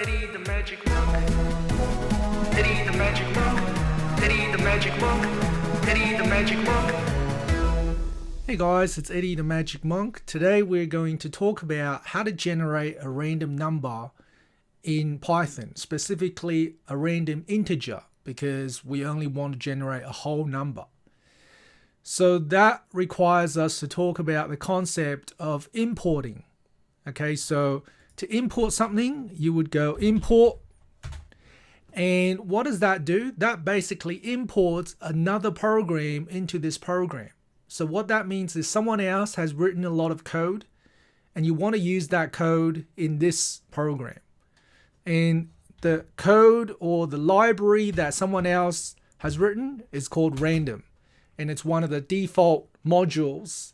Eddie the Magic Monk. Eddie the Magic Monk. Eddie the Magic Monk. Eddie the Magic Monk. Hey guys, it's Eddie the Magic Monk. Today we're going to talk about how to generate a random number in Python, specifically a random integer, because we only want to generate a whole number. So that requires us to talk about the concept of importing. Okay, so to import something, you would go import. And what does that do? That basically imports another program into this program. So what that means is someone else has written a lot of code and you want to use that code in this program. And the code or the library that someone else has written is called random. And it's one of the default modules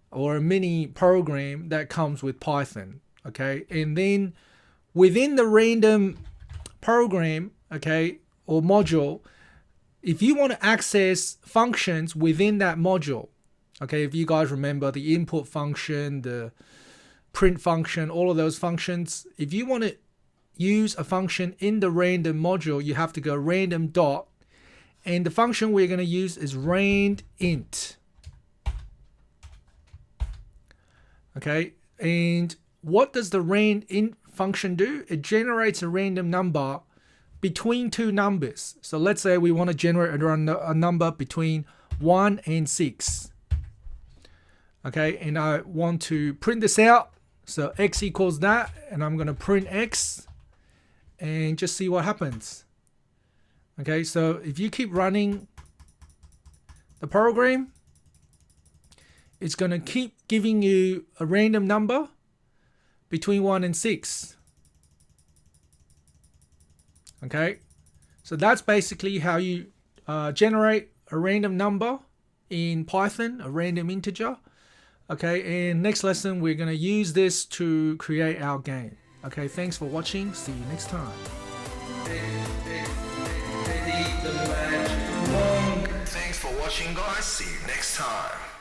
or a mini program that comes with Python. Okay, and then within the random program, okay, or module, if you want to access functions within that module, okay, if you guys remember the input function, the print function, all of those functions, if you want to use a function in the random module, you have to go random dot, and the function we're going to use is randint. Okay, and what does the randint function do? It generates a random number between two numbers. So let's say we want to generate a number between 1 and 6. Okay, and I want to print this out. So x equals that, and I'm going to print x and just see what happens. Okay, so if you keep running the program, it's going to keep giving you a random number between 1 and 6. Okay, so that's basically how you generate a random number in Python, a random integer. Okay, and next lesson we're going to use this to create our game. Okay, thanks for watching. See you next time. Thanks for watching, guys. See you next time.